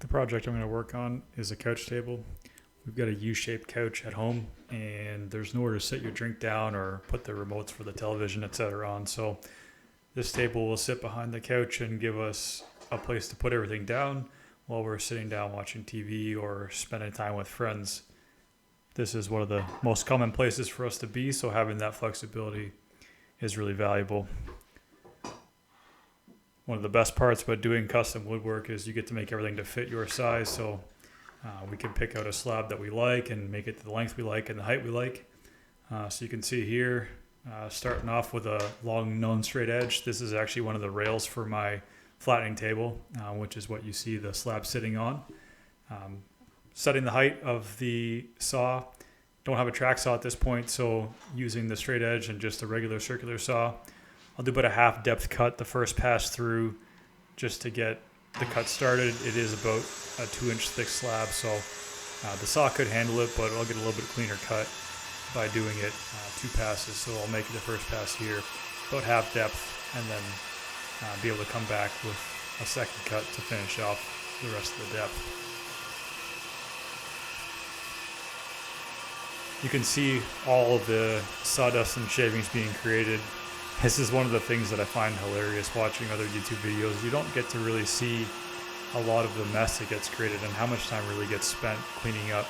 The project I'm going to work on is a couch table. We've got a U-shaped couch at home, and there's nowhere to sit your drink down or put the remotes for the television, etc. on. So this table will sit behind the couch and give us a place to put everything down while we're sitting down watching TV or spending time with friends. This is one of the most common places for us to be, so having that flexibility is really valuable. One of the best parts about doing custom woodwork is you get to make everything to fit your size. So we can pick out a slab that we like and make it to the length we like and the height we like. So you can see here, starting off with a long non-straight edge. This is actually one of the rails for my flattening table, which is what you see the slab sitting on. Setting the height of the saw. Don't have a track saw at this point, so using the straight edge and just a regular circular saw. I'll do about a half depth cut the first pass through just to get the cut started. It is about a 2-inch thick slab, so the saw could handle it, but I'll get a little bit cleaner cut by doing it 2 passes. So I'll make it the first pass here, about half depth, and then be able to come back with a second cut to finish off the rest of the depth. You can see all of the sawdust and shavings being created. This is one of the things that I find hilarious watching other YouTube videos. You don't get to really see a lot of the mess that gets created and how much time really gets spent cleaning up.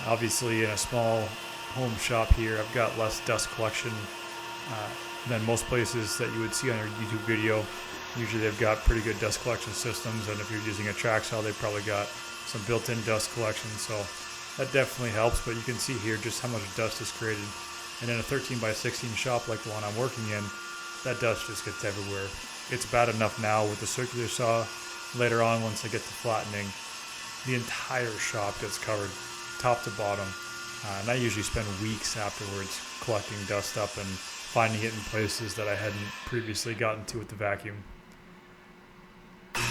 Obviously, in a small home shop here, I've got less dust collection than most places that you would see on your YouTube video. Usually they've got pretty good dust collection systems, and if you're using a track saw, they've probably got some built-in dust collection, so that definitely helps. But you can see here just how much dust is created. And in a 13 by 16 shop like the one I'm working in, that dust just gets everywhere. It's bad enough now with the circular saw. Later on, once I get to flattening, the entire shop gets covered top to bottom. And I usually spend weeks afterwards collecting dust up and finding it in places that I hadn't previously gotten to with the vacuum.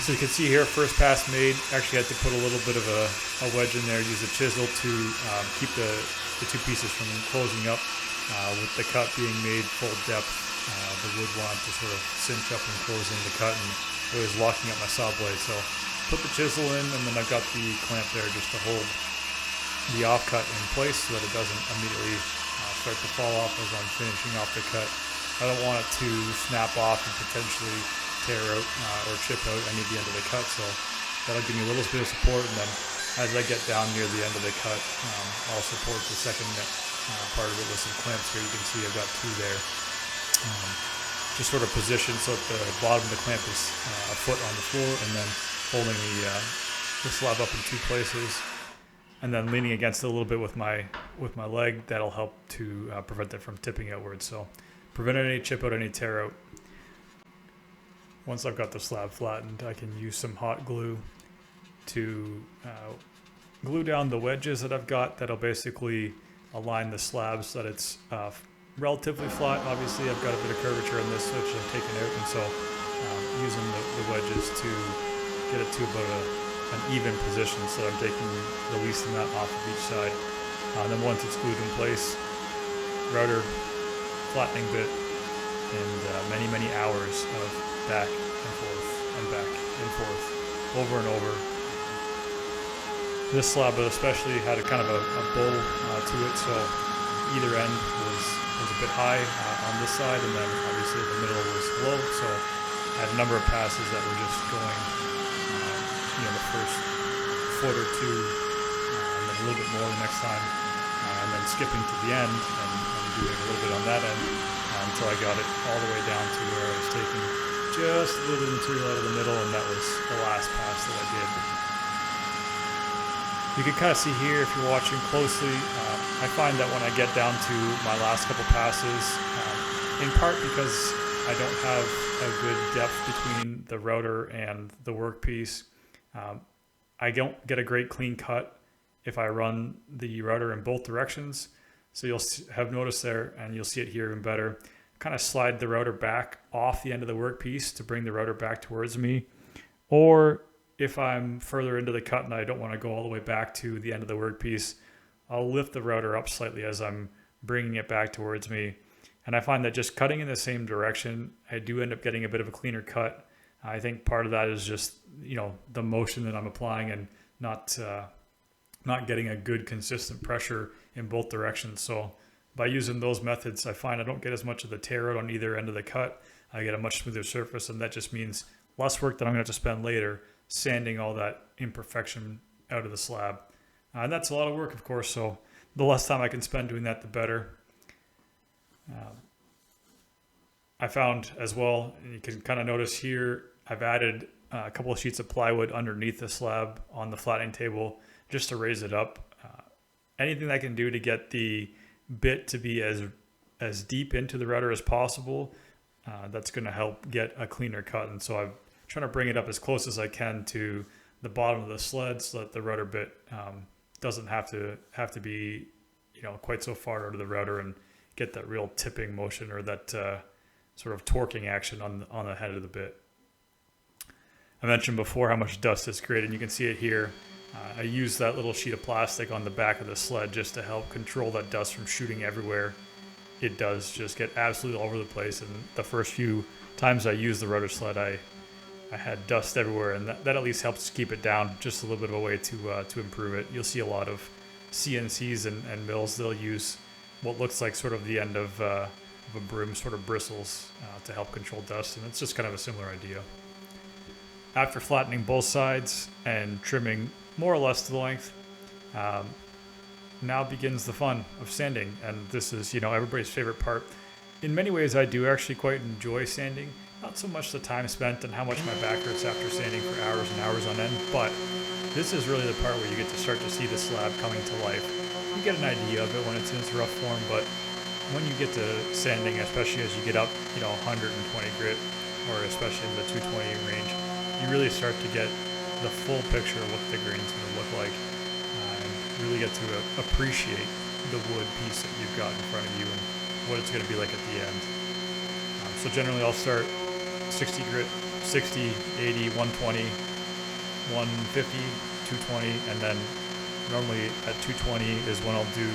So you can see here, first pass made. Actually had to put a little bit of a wedge in there, use a chisel to keep the two pieces from closing up. With the cut being made full depth, the wood wanted to sort of cinch up and close in the cut, and it was locking up my saw blade. So put the chisel in, and then I've got the clamp there just to hold the offcut in place so that it doesn't immediately start to fall off as I'm finishing off the cut. I don't want it to snap off and potentially tear out or chip out any of the end of the cut, so that'll give me a little bit of support, and then as I get down near the end of the cut, I'll support the second part of it with some clamps here. You can see I've got 2 there. Just sort of positioned so that the bottom of the clamp is a foot on the floor, and then holding the slab up in 2 places, and then leaning against it a little bit with my leg. That'll help to prevent it from tipping outwards. So prevent any chip out, any tear out. Once I've got the slab flattened, I can use some hot glue to glue down the wedges that I've got. That'll basically align the slab so that it's relatively flat. Obviously, I've got a bit of curvature in this, which I've taken out, and so using the wedges to get it to about an even position, so I'm taking the least amount off of each side. And then once it's glued in place, router, flattening bit, and many hours of back and forth and back and forth over and over. This slab especially had a kind of a bowl to it, so either end was a bit high on this side, and then obviously the middle was low, so I had a number of passes that were just going the first foot or 2, and then a little bit more the next time, and then skipping to the end and doing a little bit on that end until I got it all the way down to where I was taking just a little bit of material out of the middle, and that was the last pass that I did. You can kind of see here, if you're watching closely, I find that when I get down to my last couple passes, in part because I don't have a good depth between the router and the workpiece, I don't get a great clean cut if I run the router in both directions. So you'll have noticed there, and you'll see it here even better, kind of slide the router back off the end of the workpiece to bring the router back towards me. Or if I'm further into the cut and I don't want to go all the way back to the end of the workpiece, I'll lift the router up slightly as I'm bringing it back towards me. And I find that just cutting in the same direction, I do end up getting a bit of a cleaner cut I think part of that is just, the motion that I'm applying and not getting a good consistent pressure in both directions. So by using those methods, I find I don't get as much of the tear out on either end of the cut. I get a much smoother surface, and that just means less work that I'm going to have to spend later sanding all that imperfection out of the slab. And that's a lot of work, of course, so the less time I can spend doing that, the better. I found as well, and you can kind of notice here, I've added a couple of sheets of plywood underneath the slab on the flattening table just to raise it up. Anything I can do to get the bit to be as deep into the router as possible, that's going to help get a cleaner cut. And so I'm trying to bring it up as close as I can to the bottom of the sled so that the router bit doesn't have to be quite so far out of the router and get that real tipping motion or that sort of torquing action on the head of the bit. I mentioned before how much dust is created, and you can see it here. I use that little sheet of plastic on the back of the sled just to help control that dust from shooting everywhere. It does just get absolutely all over the place, and the first few times I used the rotor sled, I had dust everywhere, and that at least helps keep it down just a little bit of a way to improve it. You'll see a lot of CNCs and mills, they'll use what looks like sort of the end of a broom, sort of bristles to help control dust, and it's just kind of a similar idea. After flattening both sides and trimming more or less to the length, now begins the fun of sanding, and this is everybody's favorite part. In many ways, I do actually quite enjoy sanding. Not so much the time spent and how much my back hurts after sanding for hours and hours on end, but this is really the part where you get to start to see the slab coming to life. You get an idea of it when it's in its rough form, but when you get to sanding, especially as you get up 120 grit, or especially in the 220 range, you really start to get the full picture of what the grain's going to look like, and really get to appreciate the wood piece that you've got in front of you and what it's going to be like at the end. So generally I'll start 60 grit, 60, 80, 120, 150, 220, and then normally at 220 is when I'll do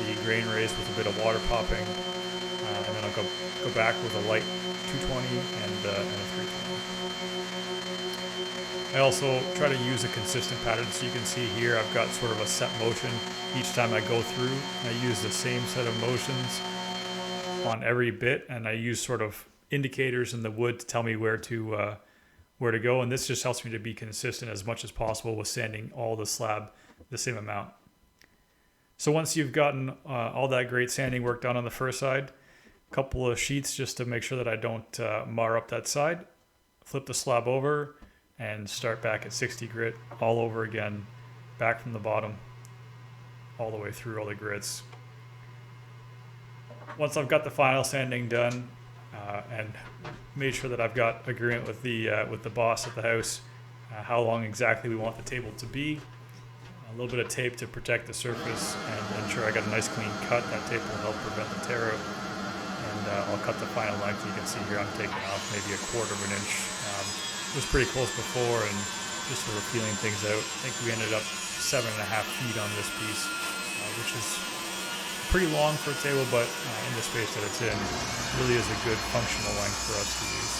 the grain raise with a bit of water popping, and then I'll go back with a light 220 and a 320. I also try to use a consistent pattern, so you can see here I've got sort of a set motion each time I go through. I use the same set of motions on every bit, and I use sort of indicators in the wood to tell me where to go, and this just helps me to be consistent as much as possible with sanding all the slab the same amount. So once you've gotten all that great sanding work done on the first side, a couple of sheets just to make sure that I don't mar up that side, flip the slab over and start back at 60 grit all over again, back from the bottom all the way through all the grits. Once I've got the final sanding done and made sure that I've got agreement with the boss at the house how long exactly we want the table to be, a little bit of tape to protect the surface and ensure I got a nice clean cut. That tape will help prevent the tear out, and I'll cut the final length. You can see here I'm taking off maybe 1/4 of an inch. It was pretty close before, and just sort of feeling things out. I think we ended up 7.5 feet on this piece, which is pretty long for a table, but in the space that it's in, really is a good functional length for us to use.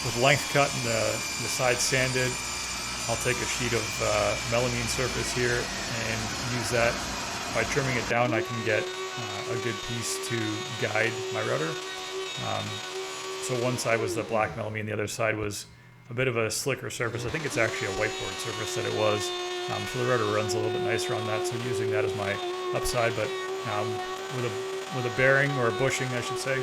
With length cut and the sides sanded, I'll take a sheet of melamine surface here and use that. By trimming it down, I can get a good piece to guide my router. So one side was the black melamine, the other side was a bit of a slicker surface. I think it's actually a whiteboard surface that it was. So the router runs a little bit nicer on that, so using that as my upside. But with a bearing or a bushing, I should say,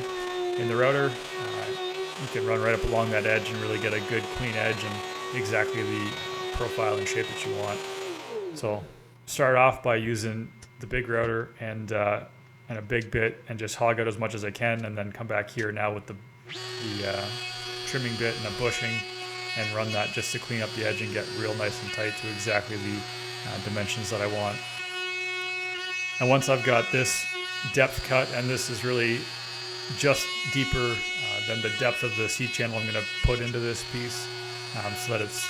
in the router, you can run right up along that edge and really get a good clean edge and exactly the profile and shape that you want. So start off by using the big router and a big bit and just hog out as much as I can, and then come back here now with the trimming bit and a bushing and run that just to clean up the edge and get real nice and tight to exactly the dimensions that I want. And once I've got this depth cut, and this is really just deeper than the depth of the seat channel I'm going to put into this piece, so that it's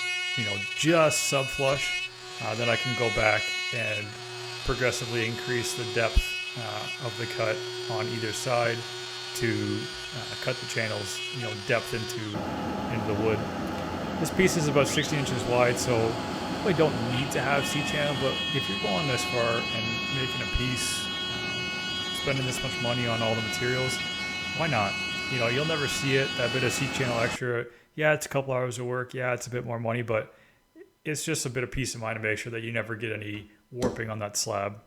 just sub-flush, then I can go back and progressively increase the depth of the cut on either side to cut the channels, depth into the wood. This piece is about 60 inches wide, so you really don't need to have C-channel, but if you're going this far and making a piece, spending this much money on all the materials, why not? You'll never see it, that bit of C-channel extra. Yeah, it's a couple hours of work. Yeah, it's a bit more money, but it's just a bit of peace of mind to make sure that you never get any warping on that slab.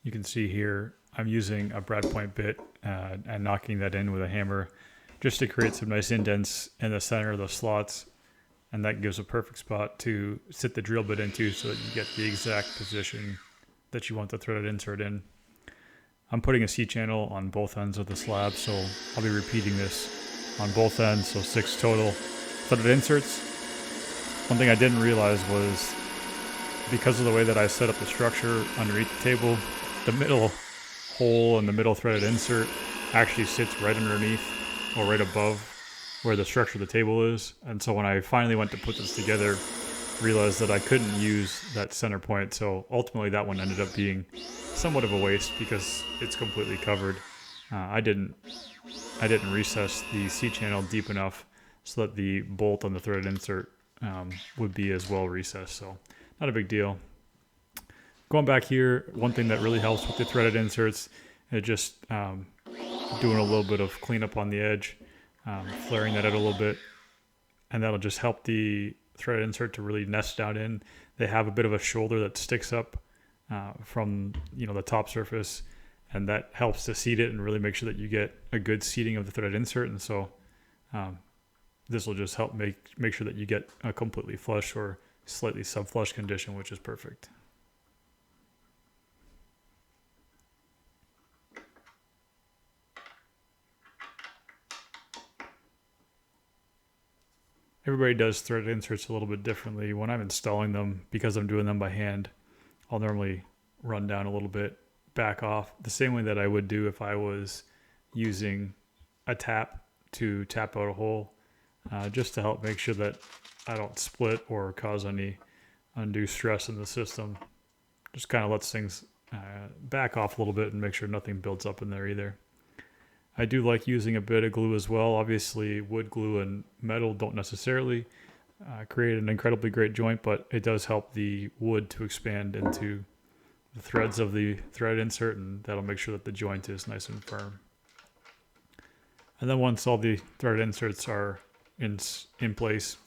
You can see here, I'm using a brad point bit and knocking that in with a hammer just to create some nice indents in the center of the slots. And that gives a perfect spot to sit the drill bit into so that you get the exact position that you want the threaded insert in. I'm putting a C-channel on both ends of the slab, so I'll be repeating this on both ends, so 6 total threaded inserts. One thing I didn't realize was because of the way that I set up the structure underneath the table, the middle hole and the middle threaded insert actually sits right underneath or right above where the structure of the table is. And so when I finally went to put this together, realized that I couldn't use that center point. So ultimately that one ended up being somewhat of a waste because it's completely covered. I didn't recess the C-channel deep enough so that the bolt on the threaded insert would be as well recessed. So not a big deal. Going back here, one thing that really helps with the threaded inserts is just doing a little bit of cleanup on the edge, flaring that out a little bit, and that'll just help the threaded insert to really nest down in. They have a bit of a shoulder that sticks up from the top surface, and that helps to seat it and really make sure that you get a good seating of the threaded insert. And so this will just help make sure that you get a completely flush or slightly sub-flush condition, which is perfect. Everybody does threaded inserts a little bit differently. When I'm installing them, because I'm doing them by hand, I'll normally run down a little bit, back off, the same way that I would do if I was using a tap to tap out a hole, just to help make sure that I don't split or cause any undue stress in the system. Just kind of lets things back off a little bit and make sure nothing builds up in there either. I do like using a bit of glue as well. Obviously, wood glue and metal don't necessarily create an incredibly great joint, but it does help the wood to expand into the threads of the thread insert, and that'll make sure that the joint is nice and firm. And then once all the thread inserts are in place,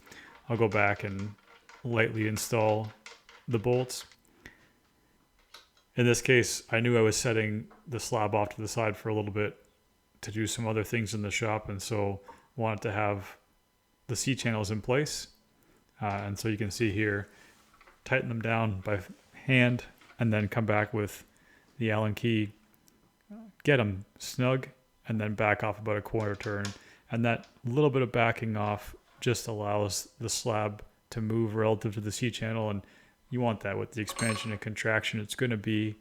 I'll go back and lightly install the bolts. In this case, I knew I was setting the slab off to the side for a little bit to do some other things in the shop, and so wanted to have the C-channels in place. And so you can see here, tighten them down by hand and then come back with the Allen key, get them snug, and then back off about a quarter turn. And that little bit of backing off just allows the slab to move relative to the C-channel, and you want that with the expansion and contraction. It's going to be,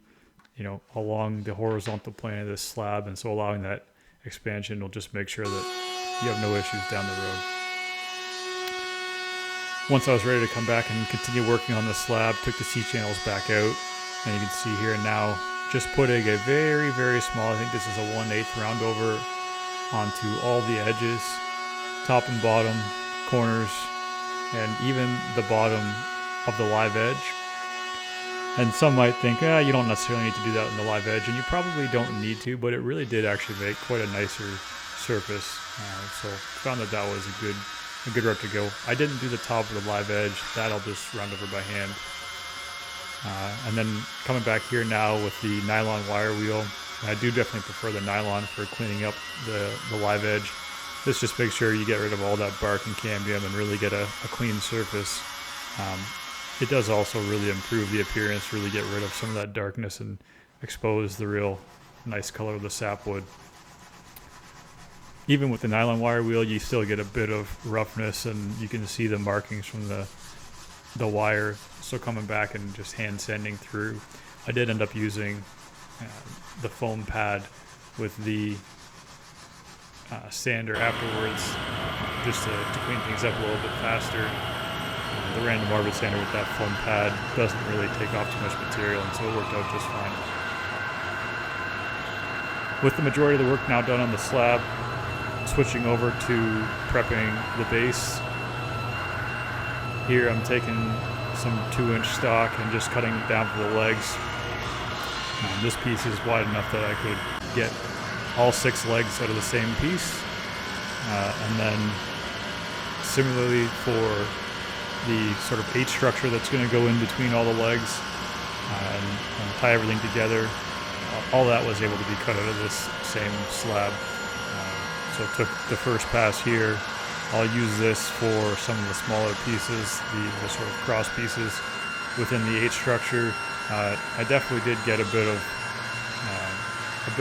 along the horizontal plane of this slab, and so allowing that expansion will just make sure that you have no issues down the road. Once I was ready to come back and continue working on the slab, took the C-channels back out, and you can see here now just putting a very, very small, I think this is a 1/8 round over onto all the edges, top and bottom, corners, and even the bottom of the live edge. And some might think, you don't necessarily need to do that in the live edge, and you probably don't need to, but it really did actually make quite a nicer surface. So found that was a good route to go. I didn't do the top of the live edge. That I'll just round over by hand. And then coming back here now with the nylon wire wheel, I do definitely prefer the nylon for cleaning up the live edge. This just makes sure you get rid of all that bark and cambium and really get a clean surface. It does also really improve the appearance, really get rid of some of that darkness and expose the real nice color of the sapwood. Even with the nylon wire wheel, you still get a bit of roughness, and you can see the markings from the wire. So coming back and just hand sanding through, I did end up using the foam pad with the sander afterwards, just to clean things up a little bit faster. The random orbit sander with that foam pad doesn't really take off too much material, and so it worked out just fine. With the majority of the work now done on the slab, switching over to prepping the base. Here I'm taking some 2-inch stock and just cutting it down for the legs. This piece is wide enough that I could get all 6 legs out of the same piece. And then similarly for the sort of H structure that's going to go in between all the legs and tie everything together, all that was able to be cut out of this same slab. So took the first pass here. I'll use this for some of the smaller pieces, the sort of cross pieces within the H structure. I definitely did get a bit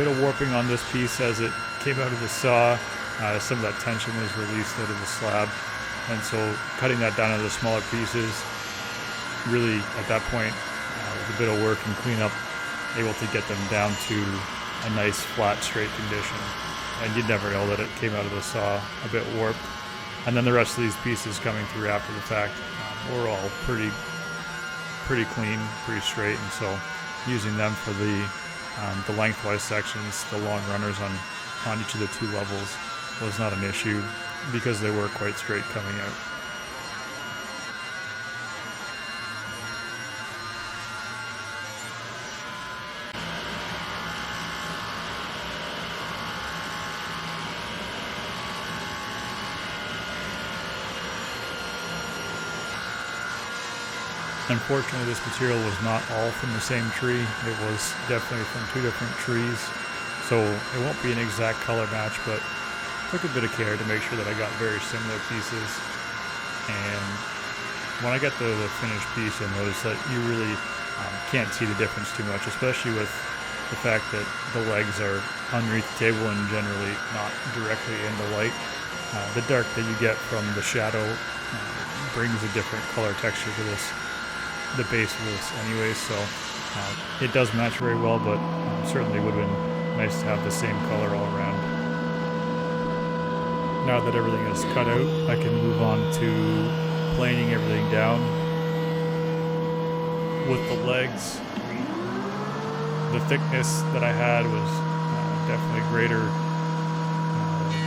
of warping on this piece as it came out of the saw. Some of that tension was released out of the slab, and so cutting that down into the smaller pieces, really at that point, with a bit of work and cleanup, able to get them down to a nice flat straight condition. And you'd never know that it came out of the saw a bit warped. And then the rest of these pieces coming through after the fact were all pretty clean, pretty straight, and so using them for the lengthwise sections, the long runners on each of the 2 levels was not an issue because they were quite straight coming out. Unfortunately, this material was not all from the same tree. It was definitely from 2 different trees, so it won't be an exact color match, but took a bit of care to make sure that I got very similar pieces. And when I get the finished piece, you'll notice that you really can't see the difference too much, especially with the fact that the legs are underneath the table and generally not directly in the light. The dark that you get from the shadow brings a different color texture to the base of this anyway, so it does match very well, but certainly would have been nice to have the same color all around. Now that everything is cut out, I can move on to planing everything down. With the legs, the thickness that I had was definitely greater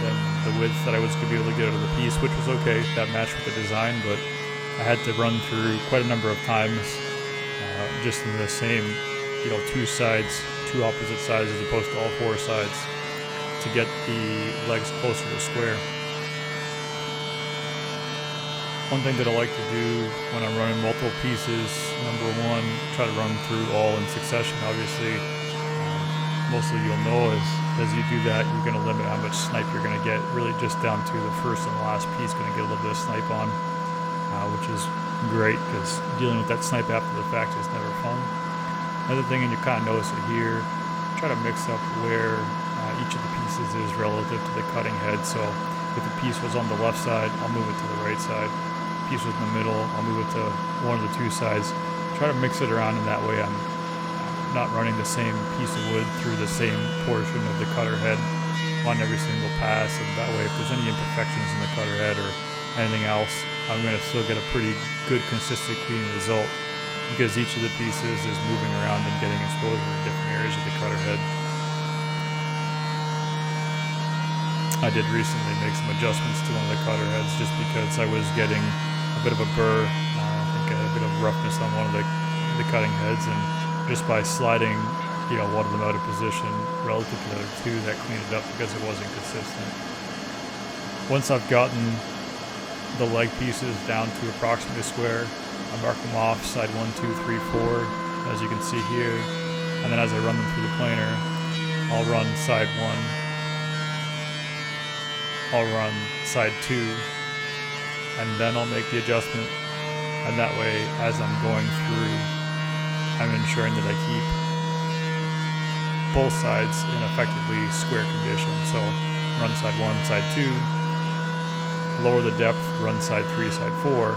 than the width that I was going to be able to get out of the piece, which was okay. That matched with the design, but I had to run through quite a number of times just in the same, 2 sides, 2 opposite sides as opposed to all 4 sides to get the legs closer to square. One thing that I like to do when I'm running multiple pieces, number 1, try to run through all in succession. Obviously, mostly you'll know as you do that, you're going to limit how much snipe you're going to get, really just down to the first and last piece going to get a little bit of snipe on. Which is great because dealing with that snipe after the fact is never fun. Another thing, and you kind of notice it here, try to mix up where each of the pieces is relative to the cutting head. So if the piece was on the left side, I'll move it to the right side. If the piece was in the middle, I'll move it to one of the 2 sides. Try to mix it around in that way. I'm not running the same piece of wood through the same portion of the cutter head on every single pass, and that way if there's any imperfections in the cutter head or anything else, I'm going to still get a pretty good, consistent, clean result because each of the pieces is moving around and getting exposure in different areas of the cutter head. I did recently make some adjustments to one of the cutter heads just because I was getting a bit of a burr. I think I had a bit of roughness on one of the cutting heads, and just by sliding one of them out of position relative to the other 2, that cleaned it up because it wasn't consistent. Once I've gotten the leg pieces down to approximately square, I mark them off side 1, 2, 3, 4, as you can see here, and then as I run them through the planer, I'll run side 1, I'll run side 2, and then I'll make the adjustment, and that way as I'm going through, I'm ensuring that I keep both sides in effectively square condition. So run side 1, side 2, lower the depth, run side 3, side 4.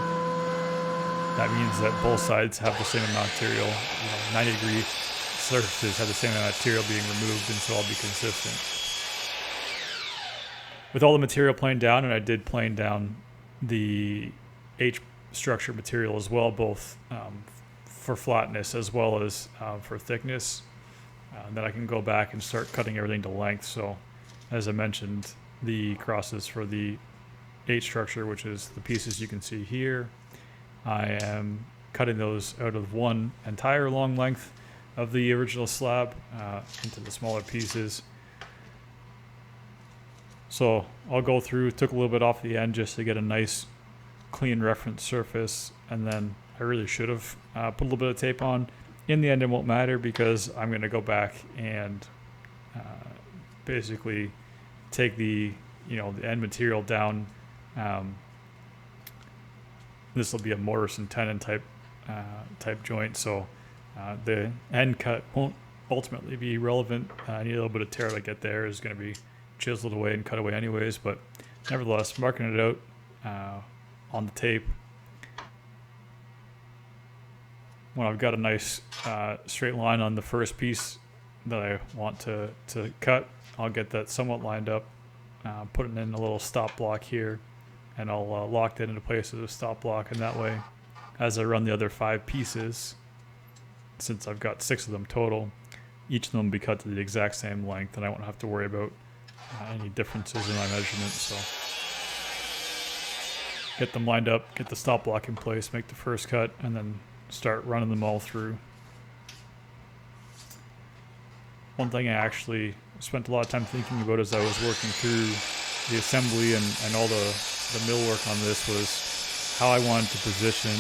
That means that both sides have the same amount of material, 90-degree surfaces have the same amount of material being removed, and so I'll be consistent. With all the material planed down, and I did plane down the H structure material as well, both for flatness as well as for thickness, then I can go back and start cutting everything to length. So as I mentioned, the crosses for the H structure, which is the pieces you can see here. I am cutting those out of one entire long length of the original slab into the smaller pieces. So I'll go through, took a little bit off the end just to get a nice clean reference surface, and then I really should have put a little bit of tape on. In the end, it won't matter because I'm going to go back and basically take the the end material down. This will be a mortise and tenon type joint, so the end cut won't ultimately be relevant. I need a little bit of tear to get there. Is going to be chiseled away and cut away anyways, but nevertheless, marking it out on the tape. When I've got a nice straight line on the first piece that I want to cut, I'll get that somewhat lined up, put it in a little stop block here, and I'll lock that into place as a stop block, and that way, as I run the other 5 pieces, since I've got 6 of them total, each of them will be cut to the exact same length, and I won't have to worry about any differences in my measurements. So get them lined up, get the stop block in place, make the first cut, and then start running them all through. One thing I actually spent a lot of time thinking about as I was working through the assembly and all the mill work on this was how I wanted to position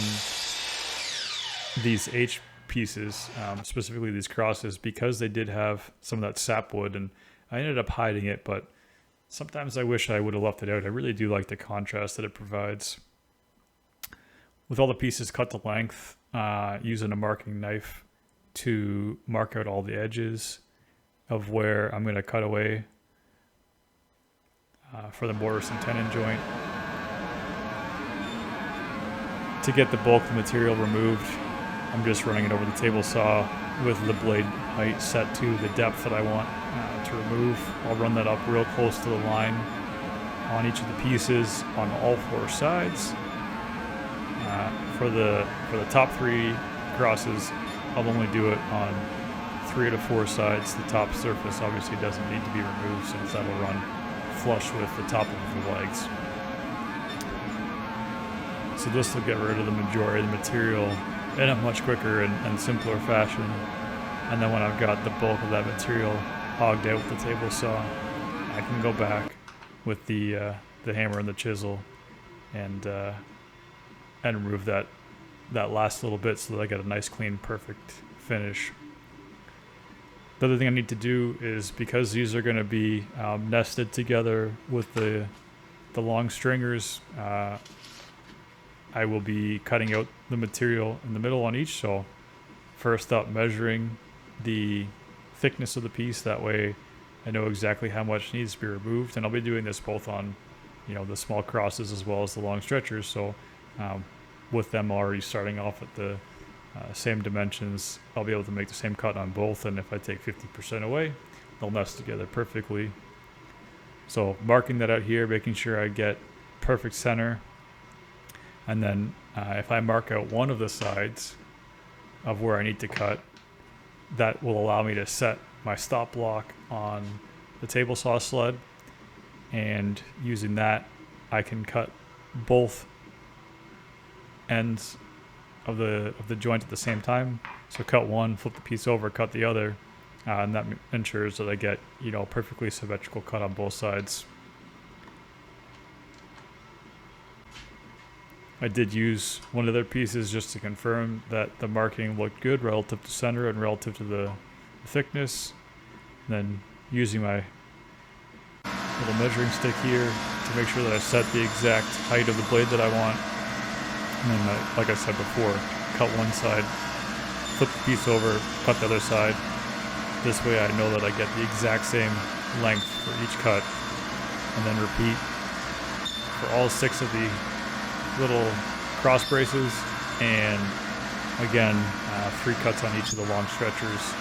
these H pieces, specifically these crosses, because they did have some of that sapwood, and I ended up hiding it, but sometimes I wish I would have left it out. I really do like the contrast that it provides. With all the pieces cut to length, using a marking knife to mark out all the edges of where I'm going to cut away for the mortise and tenon joint. To get the bulk of the material removed, I'm just running it over the table saw with the blade height set to the depth that I want to remove. I'll run that up real close to the line on each of the pieces on all 4 sides. For the top 3 crosses, I'll only do it on 3 to 4 sides. The top surface obviously doesn't need to be removed since that'll run flush with the top of the legs. So this will get rid of the majority of the material in a much quicker and simpler fashion. And then when I've got the bulk of that material hogged out with the table saw, I can go back with the hammer and the chisel and remove that last little bit so that I get a nice, clean, perfect finish. The other thing I need to do is, because these are going to be nested together with the long stringers, I will be cutting out the material in the middle on each. So first up, measuring the thickness of the piece. That way I know exactly how much needs to be removed. And I'll be doing this both on, the small crosses as well as the long stretchers. So with them already starting off at the same dimensions, I'll be able to make the same cut on both. And if I take 50% away, they'll nest together perfectly. So marking that out here, making sure I get perfect center. And then if I mark out one of the sides of where I need to cut, that will allow me to set my stop block on the table saw sled. And using that, I can cut both ends of the joint at the same time. So cut one, flip the piece over, cut the other, and that ensures that I get perfectly symmetrical cut on both sides. I did use one of their pieces just to confirm that the marking looked good relative to center and relative to the thickness. And then using my little measuring stick here to make sure that I set the exact height of the blade that I want. And then, like I said before, cut one side, flip the piece over, cut the other side. This way I know that I get the exact same length for each cut. And then repeat for all 6 of the little cross braces, and again 3 cuts on each of the long stretchers.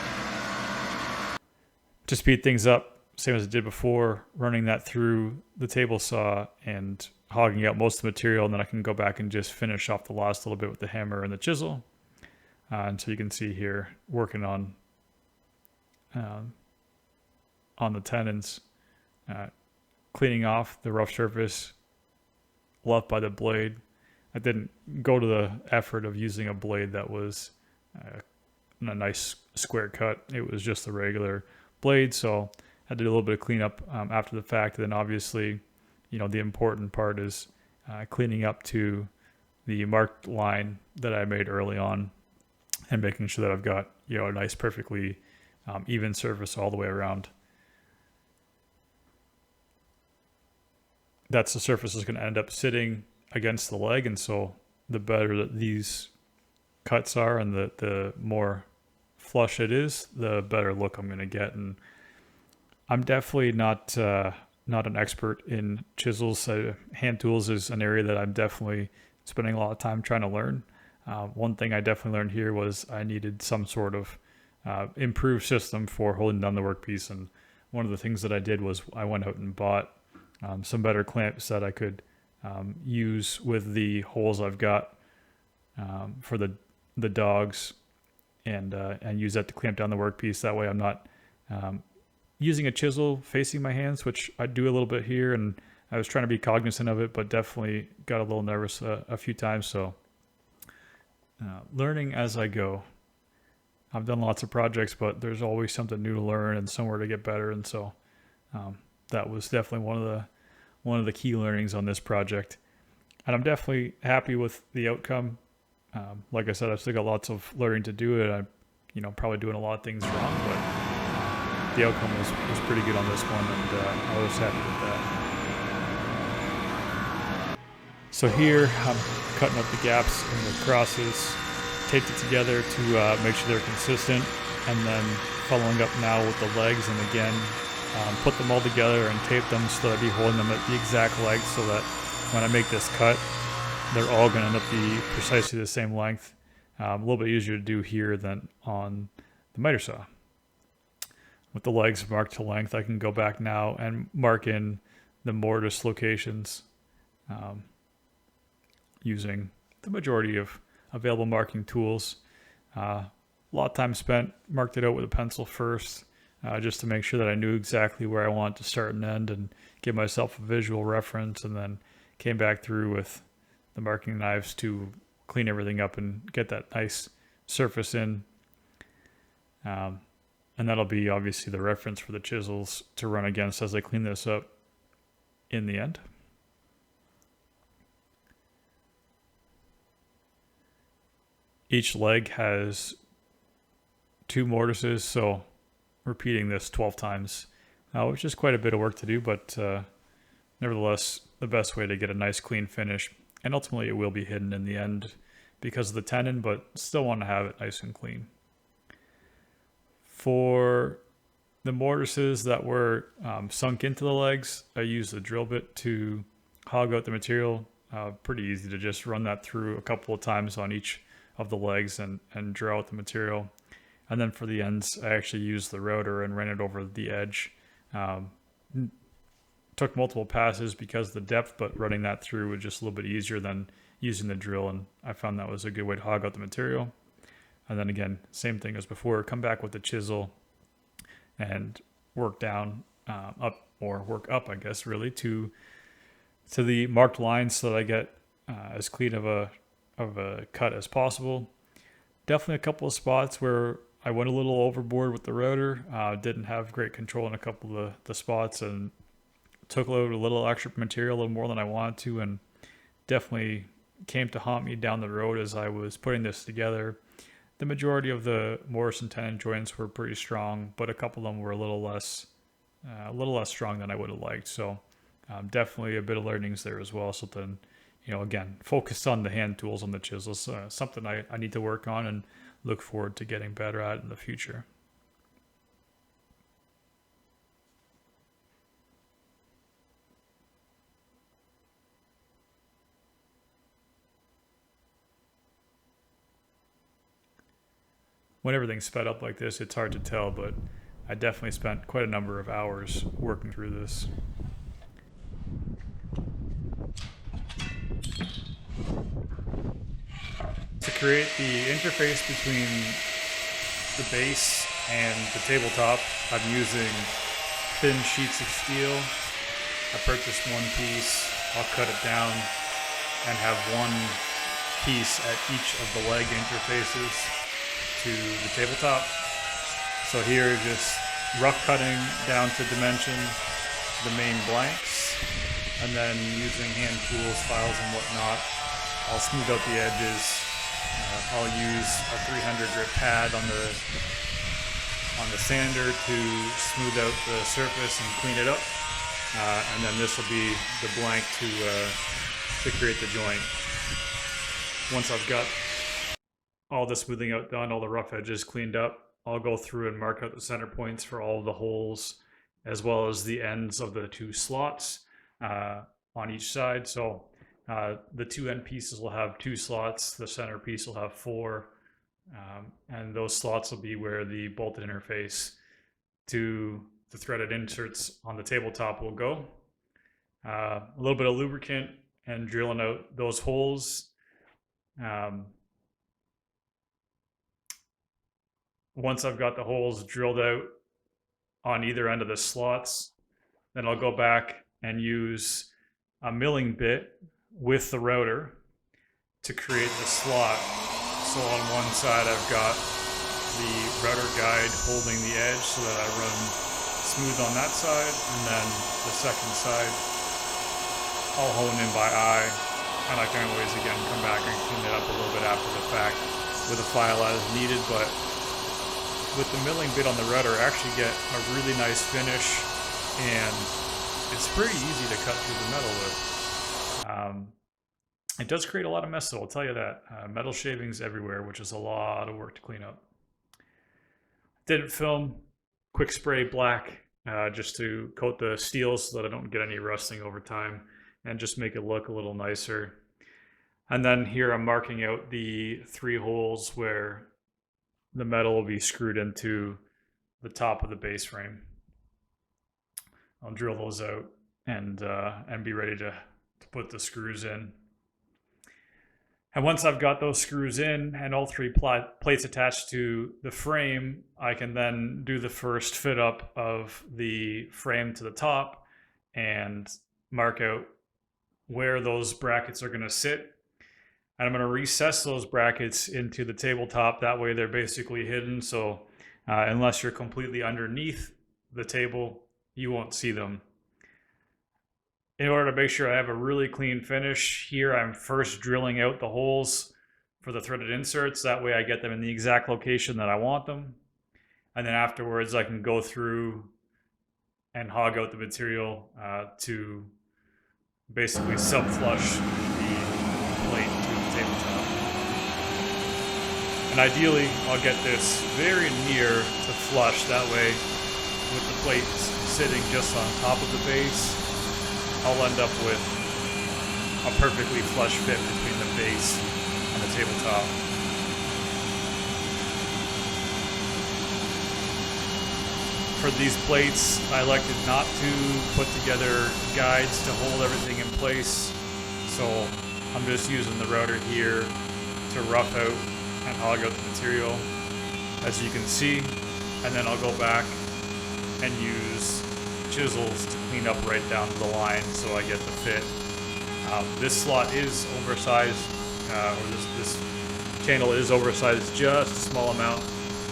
To speed things up, same as I did before, running that through the table saw and hogging out most of the material, and then I can go back and just finish off the last little bit with the hammer and the chisel. And so you can see here working on the tenons, cleaning off the rough surface left by the blade. I didn't go to the effort of using a blade that was a nice square cut. It was just a regular blade, so I had to do a little bit of cleanup after the fact. And then obviously, the important part is cleaning up to the marked line that I made early on and making sure that I've got, a nice, perfectly even surface all the way around. That's the surface is going to end up sitting against the leg, and so the better that these cuts are and the more flush it is, the better look I'm going to get. And I'm definitely not an expert in chisels. Hand tools is an area that I'm definitely spending a lot of time trying to learn. One thing I definitely learned here was I needed some sort of improved system for holding down the workpiece. And one of the things that I did was I went out and bought some better clamps that I could use with the holes I've got for the dogs, and use that to clamp down the workpiece. That way I'm not using a chisel facing my hands, which I do a little bit here, and I was trying to be cognizant of it, but definitely got a little nervous a few times. So learning as I go. I've done lots of projects, but there's always something new to learn and somewhere to get better. And so that was definitely one of the key learnings on this project. And I'm definitely happy with the outcome. Like I said, I've still got lots of learning to do, and I'm probably doing a lot of things wrong, but the outcome was pretty good on this one, and I was happy with that. So here I'm cutting up the gaps and the crosses, taped it together to make sure they're consistent, and then following up now with the legs, and again put them all together and tape them so that I'd be holding them at the exact length, so that when I make this cut, they're all going to end up be precisely the same length. A little bit easier to do here than on the miter saw. With the legs marked to length, I can go back now and mark in the mortise locations using the majority of available marking tools. A lot of time spent, marked it out with a pencil first, just to make sure that I knew exactly where I wanted to start and end and give myself a visual reference, and then came back through with the marking knives to clean everything up and get that nice surface in. And that'll be obviously the reference for the chisels to run against as I clean this up in the end. Each leg has 2 mortises, so repeating this 12 times, which is quite a bit of work to do, but nevertheless, the best way to get a nice clean finish. And ultimately it will be hidden in the end because of the tenon, but still want to have it nice and clean. For the mortises that were sunk into the legs, I used the drill bit to hog out the material. Pretty easy to just run that through a couple of times on each of the legs and draw out the material. And then for the ends, I actually used the router and ran it over the edge. Took multiple passes because of the depth, but running that through was just a little bit easier than using the drill, and I found that was a good way to hog out the material. And then again, same thing as before, come back with the chisel and work down up, or work up, I guess, really, to the marked lines so that I get as clean of a cut as possible. Definitely a couple of spots where I went a little overboard with the router. Didn't have great control in a couple of the spots, and took a little extra material, a little more than I wanted to, and definitely came to haunt me down the road as I was putting this together. The majority of the mortise and tenon joints were pretty strong, but a couple of them were a little less strong than I would have liked. So definitely a bit of learnings there as well. Something, again, focused on the hand tools on the chisels, something I need to work on and look forward to getting better at in the future. When everything's sped up like this, it's hard to tell, but I definitely spent quite a number of hours working through this. To create the interface between the base and the tabletop, I'm using thin sheets of steel I purchased one piece, I'll cut it down and have one piece at each of the leg interfaces to the tabletop. So here, just rough cutting down to dimension the main blanks, and then using hand tools, files and whatnot, I'll smooth out the edges. I'll use a 300 grit pad on the sander to smooth out the surface and clean it up, and then this will be the blank to create the joint. Once I've got all the smoothing out done, all the rough edges cleaned up, I'll go through and mark out the center points for all of the holes, as well as the ends of the 2 slots on each side. So the 2 end pieces will have 2 slots, the center piece will have 4, and those slots will be where the bolted interface to the threaded inserts on the tabletop will go. A little bit of lubricant and drilling out those holes. Once I've got the holes drilled out on either end of the slots, then I'll go back and use a milling bit with the router to create the slot. So on one side I've got the router guide holding the edge so that I run smooth on that side, and then the second side I'll hone in by eye, and I can always again come back and clean it up a little bit after the fact with a file as needed. But with the milling bit on the router, I actually get a really nice finish, and it's pretty easy to cut through the metal with. It does create a lot of mess though, I'll tell you that. Metal shavings everywhere, which is a lot of work to clean up. Didn't film, quick spray black just to coat the steel so that I don't get any rusting over time and just make it look a little nicer. And then here I'm marking out the 3 holes where the metal will be screwed into the top of the base frame. I'll drill those out and be ready to put the screws in. And once I've got those screws in and all 3 plates attached to the frame, I can then do the first fit up of the frame to the top and mark out where those brackets are going to sit. And I'm going to recess those brackets into the tabletop. That way they're basically hidden. So unless you're completely underneath the table, you won't see them. In order to make sure I have a really clean finish, here I'm first drilling out the holes for the threaded inserts. That way I get them in the exact location that I want them. And then afterwards I can go through and hog out the material to basically sub-flush the plate to the tabletop. And ideally I'll get this very near to flush. That way, with the plates sitting just on top of the base, I'll end up with a perfectly flush fit between the base and the tabletop. For these plates, I elected not to put together guides to hold everything in place, so I'm just using the router here to rough out and hog out the material, as you can see, and then I'll go back and use chisels to clean up right down to the line so I get the fit. This slot is oversized, or this channel is oversized just a small amount,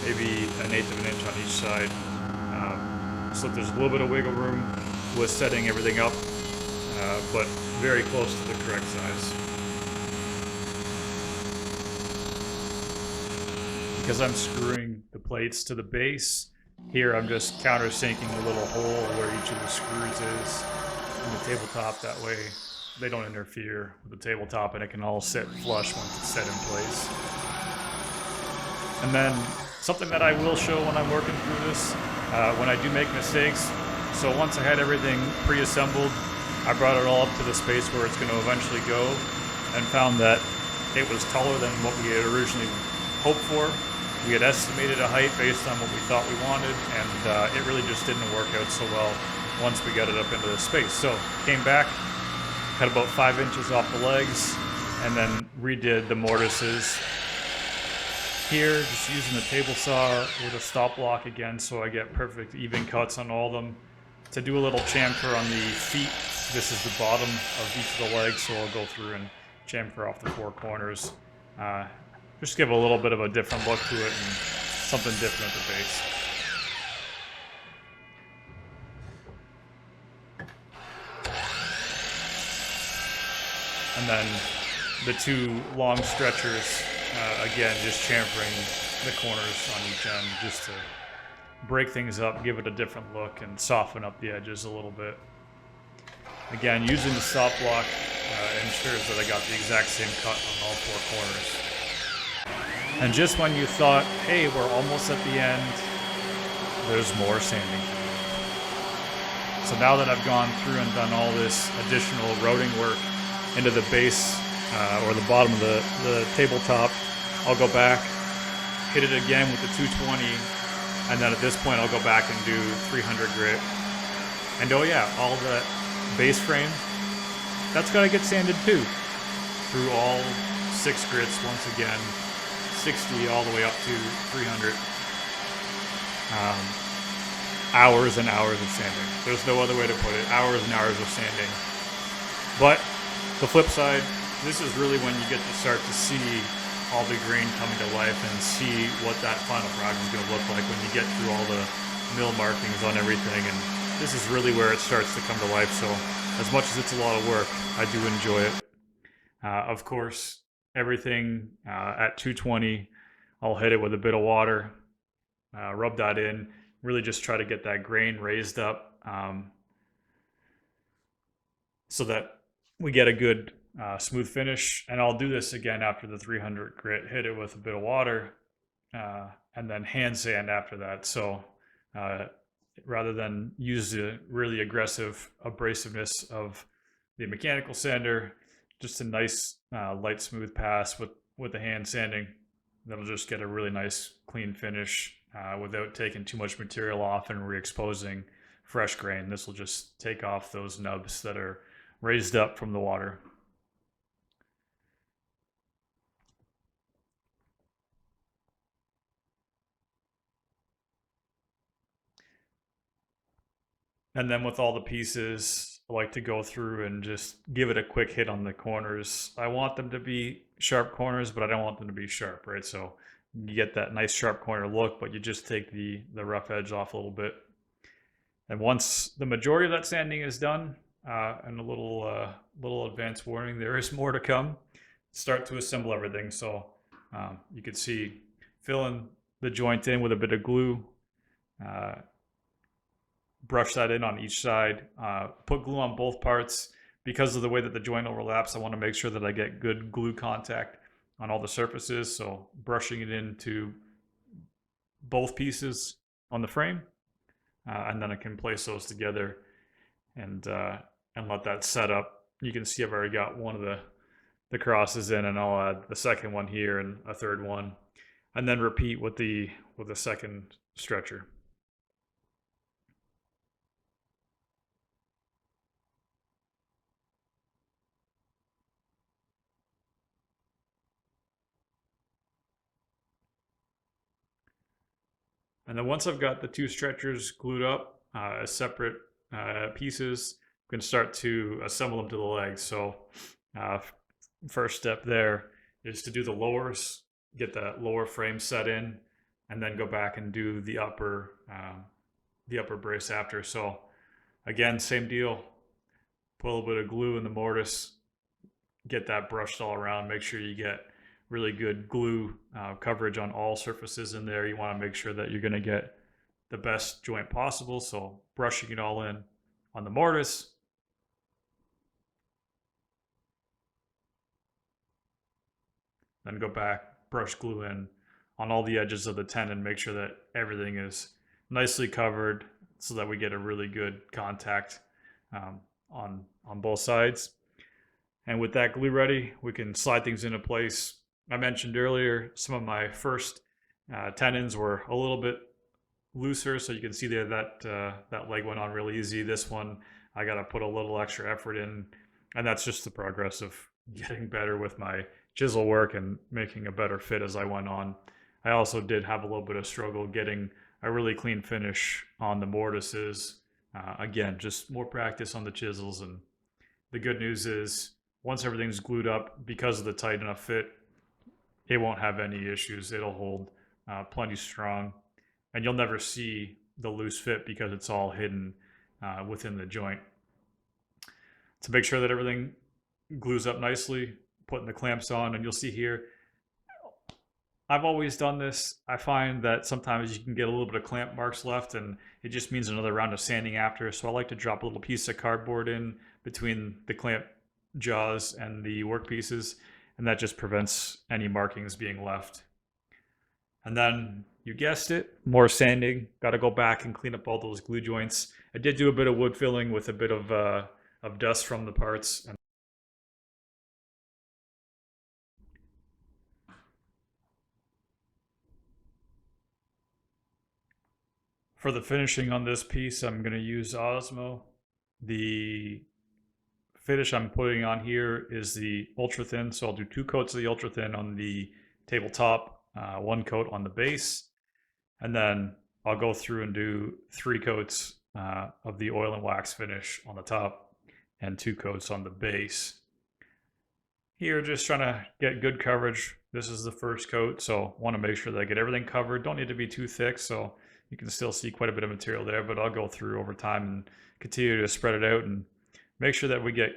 maybe 1/8 of an inch on each side. So there's a little bit of wiggle room with setting everything up, but very close to the correct size. Because I'm screwing the plates to the base, here I'm just countersinking the little hole where each of the screws is in the tabletop. That way they don't interfere with the tabletop and it can all sit flush once it's set in place. And then something that I will show when I'm working through this, when I do make mistakes. So once I had everything pre-assembled, I brought it all up to the space where it's going to eventually go, and found that it was taller than what we had originally hoped for. We had estimated a height based on what we thought we wanted, and it really just didn't work out so well once we got it up into the space. So came back, cut about 5 inches off the legs, and then redid the mortises. Here, just using the table saw with a stop block again, so I get perfect even cuts on all of them. To do a little chamfer on the feet this is the bottom of each of the legs, so I'll go through and chamfer off the four corners. Just give a little bit of a different look to it and something different at the base. And then the two long stretchers, again, just chamfering the corners on each end just to break things up, give it a different look, and soften up the edges a little bit. Again, using the stop block ensures that I got the exact same cut on all four corners. And just when you thought, hey, we're almost at the end, there's more sanding to do. So now that I've gone through and done all this additional routing work into the base or the bottom of the tabletop, I'll go back, hit it again with the 220, and then at this point I'll go back and do 300 grit. And oh yeah, all the base frame, that's got to get sanded too, through all 6 grits once again, 60 all the way up to 300. Hours and hours of sanding. There's no other way to put it. Hours and hours of sanding. But the flip side, this is really when you get to start to see all the grain coming to life and see what that final product is going to look like when you get through all the mill markings on everything. And this is really where it starts to come to life. So as much as it's a lot of work, I do enjoy it. Of course, everything at 220, I'll hit it with a bit of water, rub that in, really just try to get that grain raised up so that we get a good smooth finish. And I'll do this again after the 300 grit, hit it with a bit of water, and then hand sand after that. So rather than use the really aggressive abrasiveness of the mechanical sander, just a nice light smooth pass with the hand sanding, that'll just get a really nice clean finish without taking too much material off and re-exposing fresh grain. This will just take off those nubs that are raised up from the water. And then with all the pieces, I like to go through and just give it a quick hit on the corners. I want them to be sharp corners, but I don't want them to be sharp, right? So you get that nice sharp corner look, but you just take the rough edge off a little bit. And once the majority of that sanding is done, and a little advance warning, there is more to come. Start to assemble everything. So you can see filling the joint in with a bit of glue, brush that in on each side, put glue on both parts. Because of the way that the joint overlaps, I want to make sure that I get good glue contact on all the surfaces. So brushing it into both pieces on the frame, and then I can place those together and let that set up. You can see I've already got one of the crosses in, and I'll add the second one here and a third one, and then repeat with the second stretcher. And then once I've got the two stretchers glued up as separate pieces, I'm going to start to assemble them to the legs. So first step there is to do the lowers, get that lower frame set in, and then go back and do the upper brace after. So again, same deal. Put a little bit of glue in the mortise, get that brushed all around. Make sure you get really good glue coverage on all surfaces in there. You want to make sure that you're going to get the best joint possible. So brushing it all in on the mortise. Then go back, brush glue in on all the edges of the tenon. Make sure that everything is nicely covered so that we get a really good contact on both sides. And with that glue ready, we can slide things into place. I mentioned earlier, some of my first tenons were a little bit looser, so you can see there that leg went on really easy. This one, I got to put a little extra effort in, and that's just the progress of getting better with my chisel work and making a better fit as I went on. I also did have a little bit of struggle getting a really clean finish on the mortises. Again, just more practice on the chisels and The good news is once everything's glued up, because of the tight enough fit, it won't have any issues. It'll hold plenty strong, and you'll never see the loose fit because it's all hidden within the joint. To make sure that everything glues up nicely, putting the clamps on, and you'll see here, I've always done this. I find that sometimes you can get a little bit of clamp marks left, and it just means another round of sanding after. So I like to drop a little piece of cardboard in between the clamp jaws and the workpieces, and that just prevents any markings being left. And then, you guessed it, more sanding. Got to go back and clean up all those glue joints. I did do a bit of wood filling with a bit of dust from the parts. For the finishing on this piece, I'm going to use Osmo. The finish I'm putting on here is the ultra thin, so I'll do 2 coats of the ultra thin on the tabletop, 1 coat on the base, and then I'll go through and do 3 coats of the oil and wax finish on the top and 2 coats on the base. Here, just trying to get good coverage. This is the first coat, so want to make sure that I get everything covered. Don't need to be too thick, so you can still see quite a bit of material there, but I'll go through over time and continue to spread it out and make sure that we get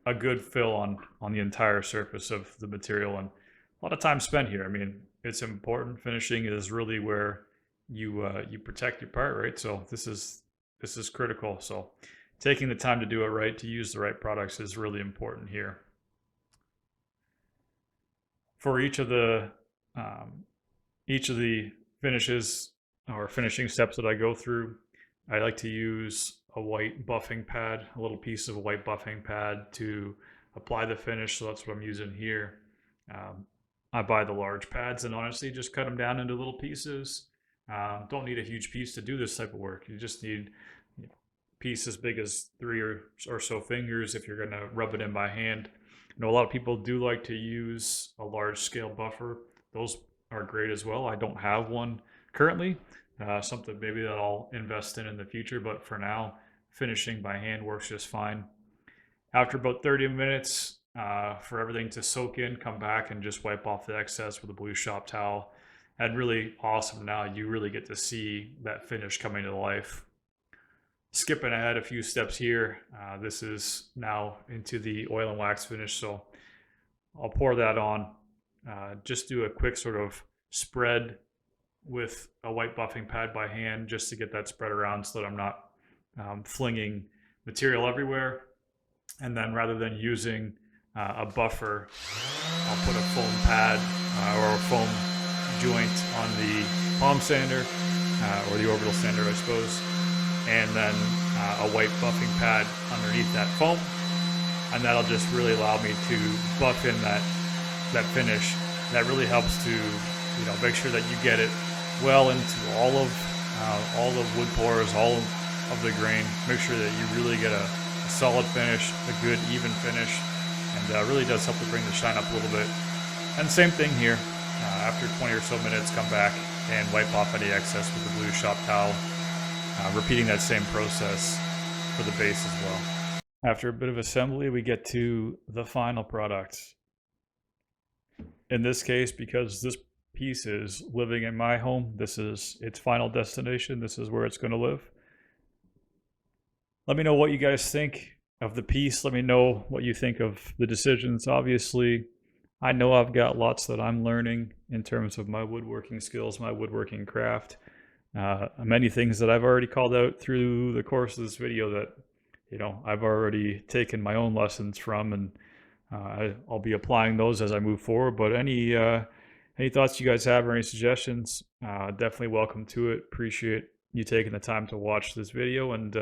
a good fill on the entire surface of the material. And a lot of time spent here. I mean, it's important. Finishing is really where you protect your part, right? So this is critical. So taking the time to do it right, to use the right products, is really important here. For each of the finishes or finishing steps that I go through, I like to use a white buffing pad, a little piece of a white buffing pad to apply the finish. So that's what I'm using here. I buy the large pads and honestly just cut them down into little pieces. Don't need a huge piece to do this type of work. You just need a piece as big as 3 or so fingers if you're going to rub it in by hand. I know a lot of people do like to use a large scale buffer. Those are great as well. I don't have one currently. Something maybe that I'll invest in the future, but for now, finishing by hand works just fine. After about 30 minutes, for everything to soak in, come back and just wipe off the excess with a blue shop towel. And really awesome, now you really get to see that finish coming to life. Skipping ahead a few steps here, this is now into the oil and wax finish, so I'll pour that on. Just do a quick sort of spread with a white buffing pad by hand just to get that spread around so that I'm not flinging material everywhere. And then rather than using a buffer, I'll put a foam pad or a foam joint on the palm sander or the orbital sander, I suppose, and then a white buffing pad underneath that foam, and that'll just really allow me to buff in that finish. That really helps to make sure that you get it well into all the wood pores, all of the grain. Make sure that you really get a solid finish, a good even finish, and really does help to bring the shine up a little bit. And same thing here. After 20 or so minutes, come back and wipe off any excess with the blue shop towel. Repeating that same process for the base as well. After a bit of assembly, we get to the final product. In this case, because this piece is living in my home, this is its final destination, this is where it's going to live. Let me know what you guys think of the piece. Let me know what you think of the decisions. Obviously, I know I've got lots that I'm learning in terms of my woodworking skills, my woodworking craft. Many things that I've already called out through the course of this video that I've already taken my own lessons from, and I'll be applying those as I move forward. But any thoughts you guys have or any suggestions, definitely welcome to it. Appreciate you taking the time to watch this video, and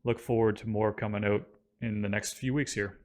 look forward to more coming out in the next few weeks here.